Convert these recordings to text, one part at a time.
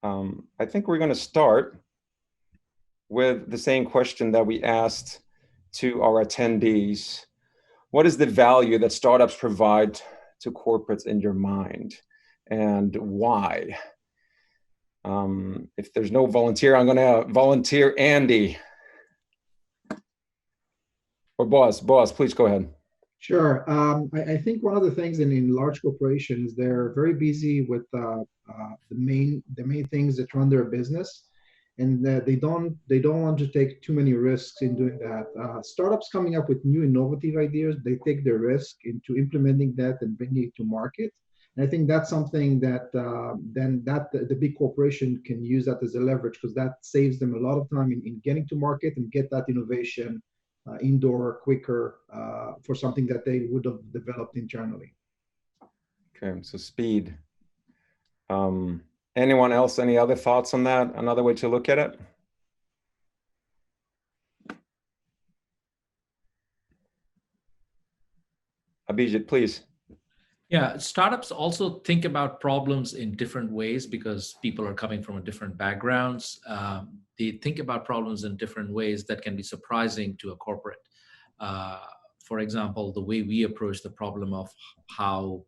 I think we're going to start with the same question that we asked to our attendees. What is the value that startups provide to corporates in your mind, and why? If there's no volunteer, I'm going to volunteer Andy. Or Boaz. Boaz, please go ahead. Sure. I think one of the things in large corporations, they're very busy with the main things that run their business, and they don't want to take too many risks in doing that. Startups coming up with new innovative ideas, they take the risk into implementing that and bringing it to market. And I think that's something that the big corporation can use that as a leverage, because that saves them a lot of time in getting to market and get that innovation indoor quicker for something that they would have developed internally. Okay, so speed. Anyone else, any other thoughts on that? Another way to look at it? Abhijit, please. Yeah, startups also think about problems in different ways because people are coming from different backgrounds. They think about problems in different ways that can be surprising to a corporate. For example, the way we approach the problem of how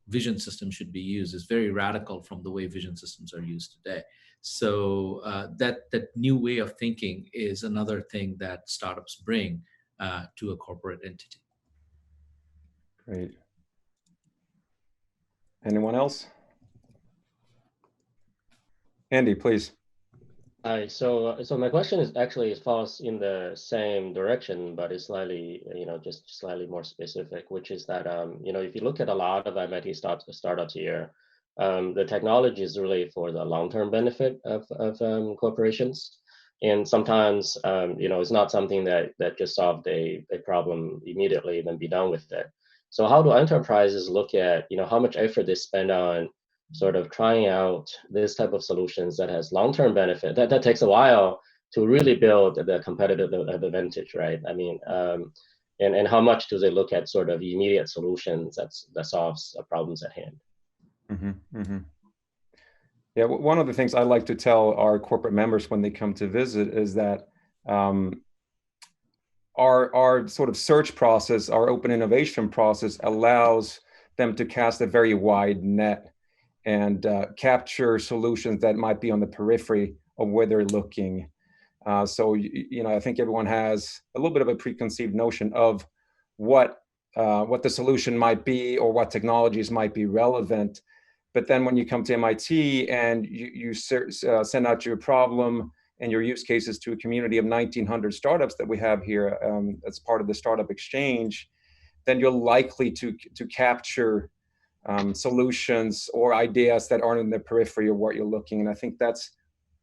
vision systems should be used is very radical from the way vision systems are used today. So that new way of thinking is another thing that startups bring to a corporate entity. Great. Anyone else? Andy, please. Hi. So my question is actually falls in the same direction, but it's slightly, just slightly more specific, which is that, if you look at a lot of MIT startups here, the technology is really for the long-term benefit of corporations. And sometimes, it's not something that just solved a problem immediately and then be done with it. So how do enterprises look at, how much effort they spend on sort of trying out this type of solutions that has long-term benefit? That takes a while to really build the competitive advantage, right? I mean, and how much do they look at sort of immediate solutions that solves problems at hand? Mm-hmm, mm-hmm. Yeah, one of the things I like to tell our corporate members when they come to visit is that our sort of search process, our open innovation process allows them to cast a very wide net and capture solutions that might be on the periphery of where they're looking. So, I think everyone has a little bit of a preconceived notion of what the solution might be or what technologies might be relevant. But then when you come to MIT and you send out your problem and your use cases to a community of 1,900 startups that we have here as part of the Startup Exchange, then you're likely to capture solutions or ideas that aren't in the periphery of what you're looking. And I think that's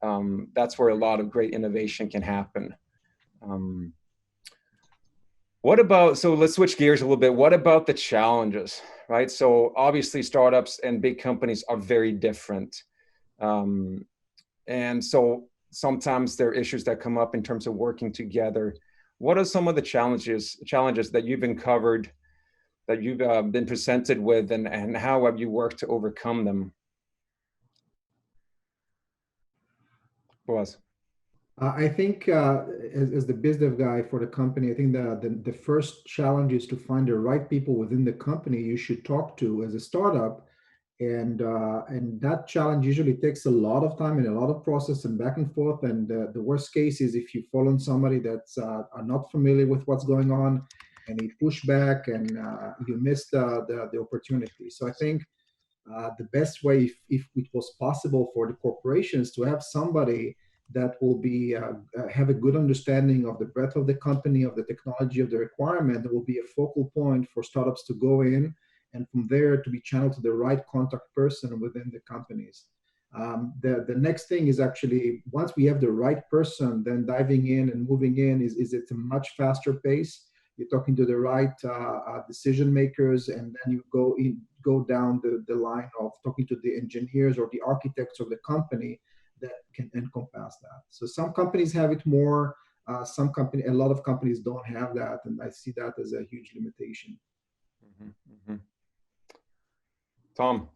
where a lot of great innovation can happen. So let's switch gears a little bit. What about the challenges, right? So obviously startups and big companies are very different. And so sometimes there are issues that come up in terms of working together. What are some of the challenges that you've uncovered, that you've been presented with, and how have you worked to overcome them? Boaz. I think as the biz dev guy for the company, I think the first challenge is to find the right people within the company you should talk to as a startup. And that challenge usually takes a lot of time and a lot of process and back and forth. And the worst case is if you fall on somebody that's are not familiar with what's going on, and you push back and you miss the opportunity. So I think the best way, if it was possible for the corporations to have somebody that will be have a good understanding of the breadth of the company, of the technology, of the requirement, that will be a focal point for startups to go in, and from there to be channeled to the right contact person within the companies. The next thing is actually, once we have the right person, then diving in and moving in is at a much faster pace. You're talking to the right decision makers, and then you go down the line of talking to the engineers or the architects of the company that can encompass that. So some companies have it more, a lot of companies don't have that, and I see that as a huge limitation. Mm-hmm, mm-hmm. Tom.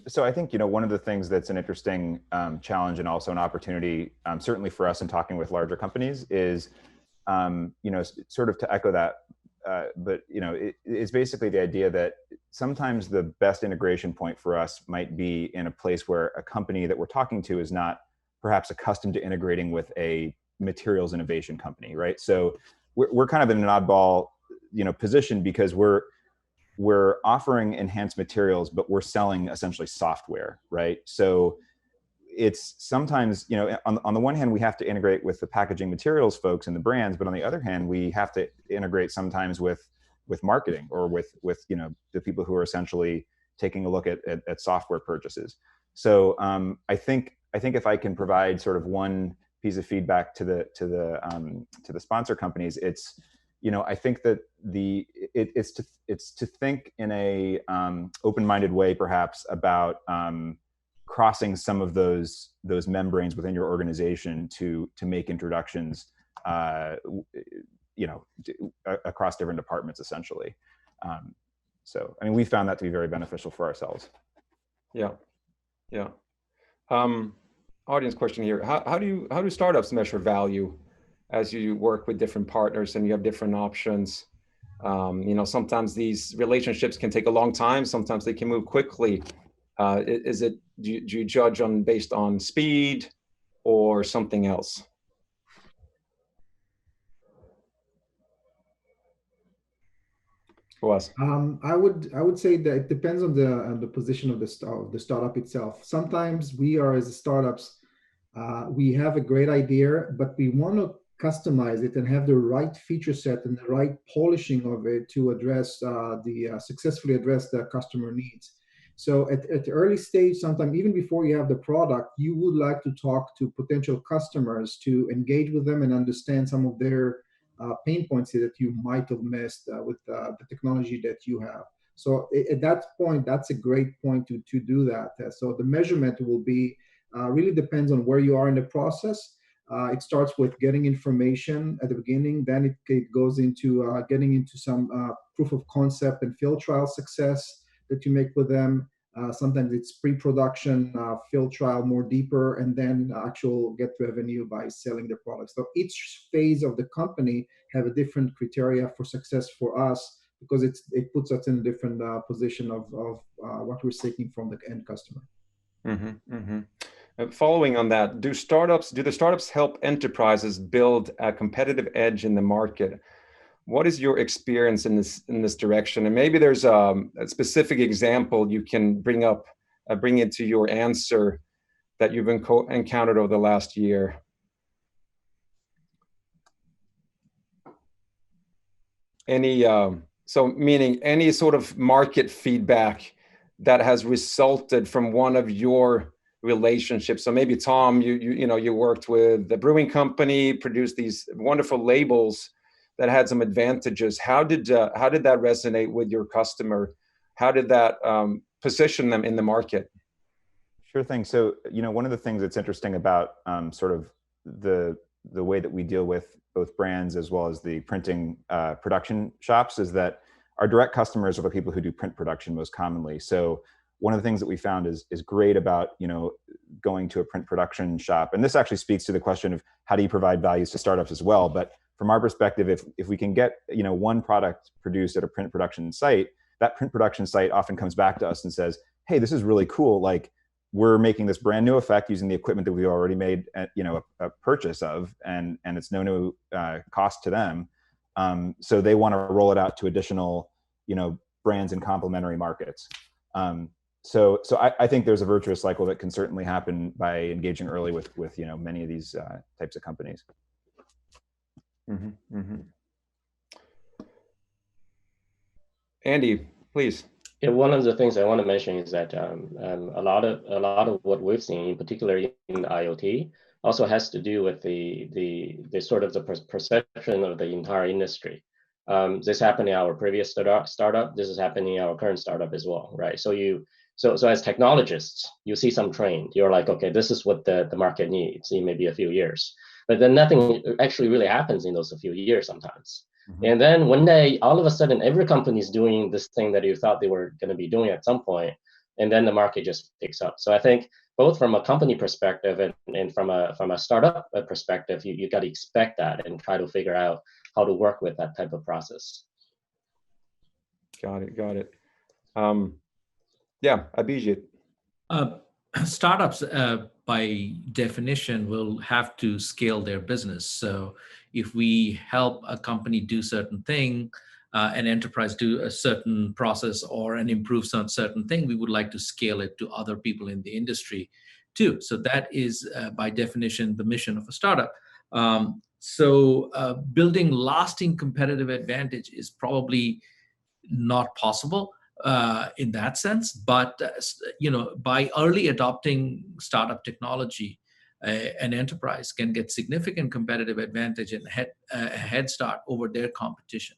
So I think, one of the things that's an interesting challenge and also an opportunity, certainly for us in talking with larger companies, is, sort of to echo that, but it's basically the idea that sometimes the best integration point for us might be in a place where a company that we're talking to is not perhaps accustomed to integrating with a materials innovation company, right? So we're kind of in an oddball, position, because we're offering enhanced materials, but we're selling essentially software, right? So it's sometimes, on the one hand, we have to integrate with the packaging materials folks and the brands, but on the other hand, we have to integrate sometimes with marketing, or with the people who are essentially taking a look at software purchases. So I think if I can provide sort of one piece of feedback to the sponsor companies, it's, I think that it's to think in a open-minded way, perhaps, about crossing some of those membranes within your organization to make introductions, across different departments, essentially. So, I mean, we found that to be very beneficial for ourselves. Yeah. Audience question here: How do startups measure value as you work with different partners and you have different options? Sometimes these relationships can take a long time. Sometimes they can move quickly. Do you judge based on speed or something else? Boaz. I would say that it depends on the position of the startup itself. Sometimes we are, as startups, we have a great idea, but we want to customize it and have the right feature set and the right polishing of it to address successfully address the customer needs. So at the early stage, sometimes even before you have the product, you would like to talk to potential customers to engage with them and understand some of their pain points that you might have missed with the technology that you have. So at that point, that's a great point to do that. So the measurement will be really depends on where you are in the process. It starts with getting information at the beginning, then it goes into getting into some proof of concept and field trial success that you make with them. Sometimes it's pre-production, field trial more deeper, and then actual get revenue by selling the product. So each phase of the company have a different criteria for success for us, because it puts us in a different position of what we're seeking from the end customer. Mm-hmm, mm-hmm. Following on that, do the startups help enterprises build a competitive edge in the market? What is your experience in this direction? And maybe there's a specific example you can bring into your answer that you've encountered over the last year. Meaning any sort of market feedback that has resulted from one of your relationships. So maybe Tom, you worked with the brewing company, produced these wonderful labels that had some advantages. How did that resonate with your customer? How did that position them in the market? Sure thing. So, one of the things that's interesting about sort of the way that we deal with both brands as well as the printing production shops is that our direct customers are the people who do print production most commonly. So one of the things that we found is great about, going to a print production shop, and this actually speaks to the question of how do you provide values to startups as well. But from our perspective, if we can get, one product produced at a print production site, that print production site often comes back to us and says, hey, this is really cool. Like, we're making this brand new effect using the equipment that we already made a purchase of, and it's no new cost to them. So they want to roll it out to additional, brands and complementary markets. So I think there's a virtuous cycle that can certainly happen by engaging early with many of these types of companies. Mm-hmm, mm-hmm. Andy, please. Yeah, one of the things I want to mention is that a lot of what we've seen, in particular in IoT, also has to do with the sort of the perception of the entire industry. This happened in our previous startup. This is happening in our current startup as well, right? So as technologists, you see some trend. You're like, okay, this is what the market needs in maybe a few years. But then nothing actually really happens in those few years sometimes. Mm-hmm. And then one day, all of a sudden, every company is doing this thing that you thought they were going to be doing at some point. and then the market just picks up. So I think both from a company perspective and from a startup perspective, you got to expect that and try to figure out how to work with that type of process. Got it. Got it. Yeah, Abhijit. Startups, by definition, will have to scale their business. So if we help a company do certain thing, an enterprise do a certain process or an improve some certain thing, we would like to scale it to other people in the industry too. So that is, by definition, the mission of a startup. Building lasting competitive advantage is probably not possible in that sense, but by early adopting startup technology, an enterprise can get significant competitive advantage and a head start over their competition.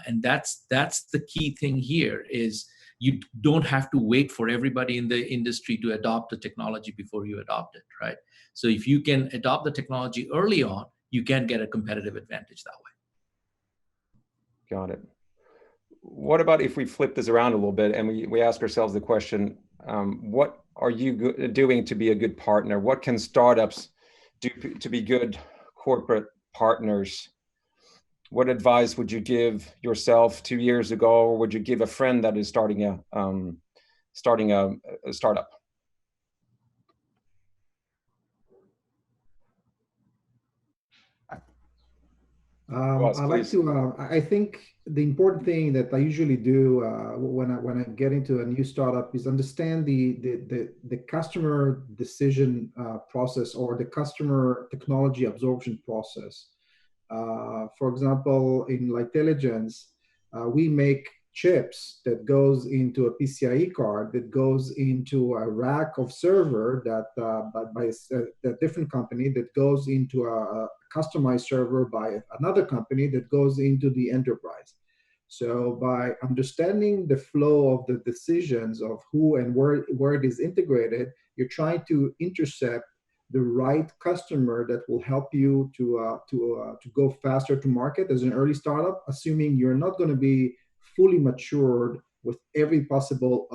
And that's the key thing here is you don't have to wait for everybody in the industry to adopt the technology before you adopt it, right? So if you can adopt the technology early on, you can get a competitive advantage that way. Got it. What about if we flip this around a little bit and we ask ourselves the question, what are you doing to be a good partner? What can startups do to be good corporate partners? What advice would you give yourself 2 years ago, or would you give a friend that is starting a startup? Boaz, I'd like to. I think the important thing that I usually do when I get into a new startup is understand the customer decision process or the customer technology absorption process. For example, in Lightelligence, we make chips that goes into a PCIe card that goes into a rack of server that by a different company that goes into a customized server by another company that goes into the enterprise. So by understanding the flow of the decisions of who and where it is integrated, you're trying to intercept the right customer that will help you to go faster to market as an early startup, assuming you're not going to be fully matured with every possible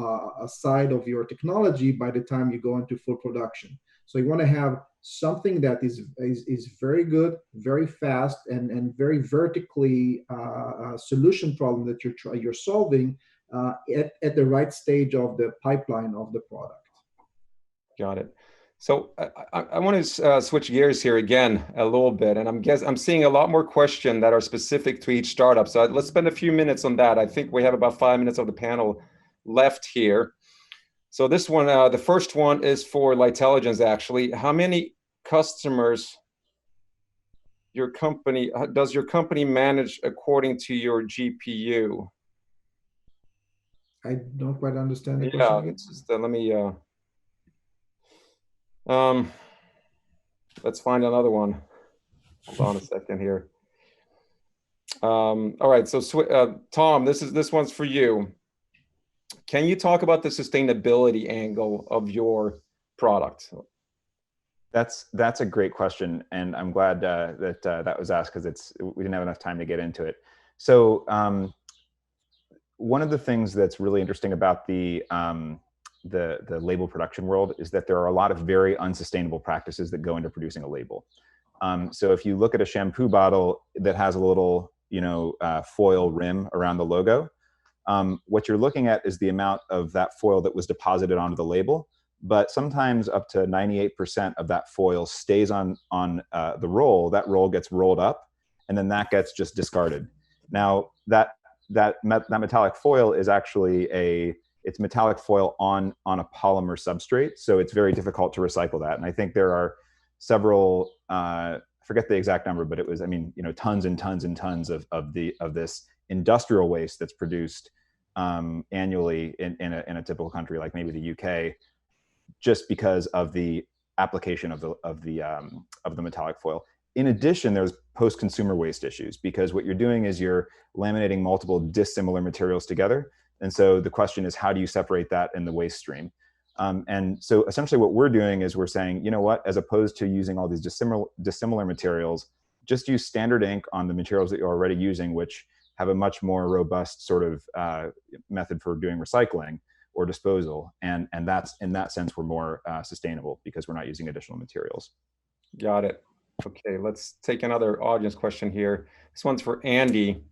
side of your technology by the time you go into full production. So you want to have something that is very good, very fast, and very vertically solution problem that you're solving at the right stage of the pipeline of the product. Got it. So I want to switch gears here again a little bit, and I'm seeing a lot more questions that are specific to each startup. So let's spend a few minutes on that. I think we have about 5 minutes of the panel left here. So this one, the first one is for Lightelligence, actually. How many customers does your company manage according to your GPU? I don't quite understand the question. Yeah, it's just, let me, let's find another one. Hold on a second here. All right, so Tom, this one's for you. Can you talk about the sustainability angle of your product? That's a great question, and I'm glad that was asked because we didn't have enough time to get into it. So one of the things that's really interesting about the label production world is that there are a lot of very unsustainable practices that go into producing a label. So if you look at a shampoo bottle that has a little foil rim around the logo, what you're looking at is the amount of that foil that was deposited onto the label. But sometimes up to 98% of that foil stays on the roll. That roll gets rolled up, and then that gets just discarded. Now that metallic foil is actually it's metallic foil on a polymer substrate, so it's very difficult to recycle that. And I think there are several, I forget the exact number, but it was, tons and tons and tons of this industrial waste that's produced annually in a typical country like maybe the UK, just because of the application of the metallic foil. In addition, there's post-consumer waste issues, because what you're doing is you're laminating multiple dissimilar materials together. And so the question is, how do you separate that in the waste stream? And so essentially what we're doing is we're saying, you know what, as opposed to using all these dissimilar materials, just use standard ink on the materials that you're already using, which have a much more robust sort of method for doing recycling. or disposal. And that's, in that sense, we're more sustainable because we're not using additional materials. Got it. Okay, let's take another audience question here. This one's for Andy.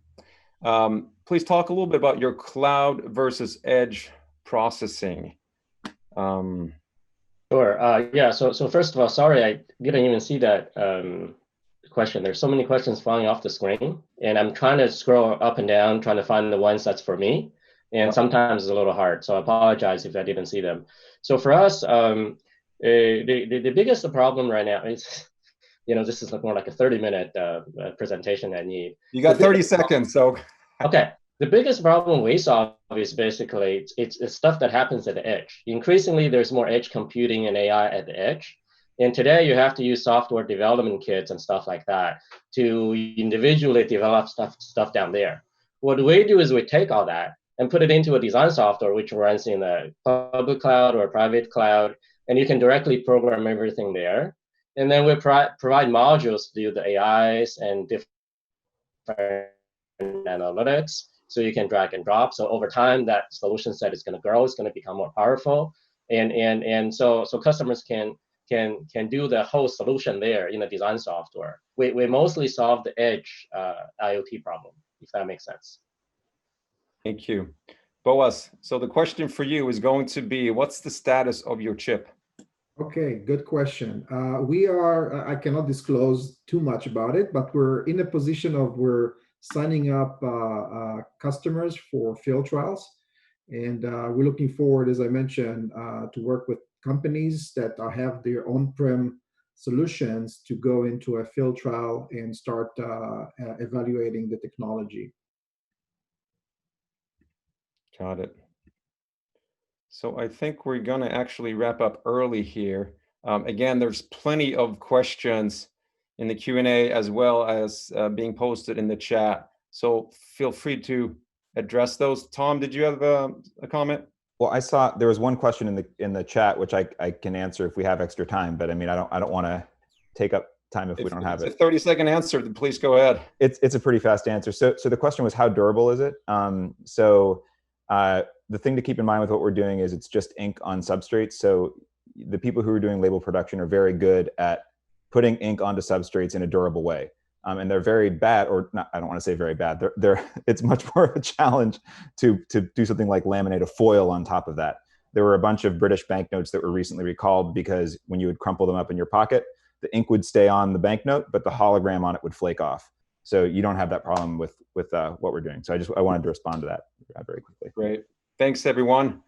Please talk a little bit about your cloud versus edge processing. Sure. Yeah. So first of all, sorry, I didn't even see that question. There's so many questions flying off the screen, and I'm trying to scroll up and down, trying to find the ones that's for me. And sometimes it's a little hard. So I apologize if I didn't see them. So for us, the biggest problem right now is, this is more like a 30-minute presentation I need. You got 30 seconds, so. Okay. The biggest problem we solve is basically it's stuff that happens at the edge. Increasingly, there's more edge computing and AI at the edge. And today you have to use software development kits and stuff like that to individually develop stuff down there. What we do is we take all that and put it into a design software, which runs in the public cloud or private cloud, and you can directly program everything there. And then we provide modules to do the AIs and different analytics. So you can drag and drop. So over time, that solution set is going to grow. It's going to become more powerful, and so customers can do the whole solution there in the design software. We mostly solve the edge IoT problem, if that makes sense. Thank you, Boaz. So the question for you is going to be, what's the status of your chip? Okay, good question. I cannot disclose too much about it, but we're in a position of we're signing up customers for field trials. And we're looking forward, as I mentioned, to work with companies that have their on-prem solutions to go into a field trial and start evaluating the technology. Got it. So I think we're going to actually wrap up early here. Again, there's plenty of questions in the Q&A as well as being posted in the chat. So feel free to address those. Tom, did you have a comment? Well, I saw there was one question in the chat, which I can answer if we have extra time. But I mean, I don't want to take up time if we don't have it. It's a 30-second answer, then please go ahead. It's a pretty fast answer. So the question was, how durable is it? The thing to keep in mind with what we're doing is it's just ink on substrates. So the people who are doing label production are very good at putting ink onto substrates in a durable way. And they're very bad, or not, I don't want to say very bad. It's much more of a challenge to do something like laminate a foil on top of that. There were a bunch of British banknotes that were recently recalled because when you would crumple them up in your pocket, the ink would stay on the banknote, but the hologram on it would flake off. So you don't have that problem with what we're doing. So I wanted to respond to that very quickly. Great. Thanks, everyone.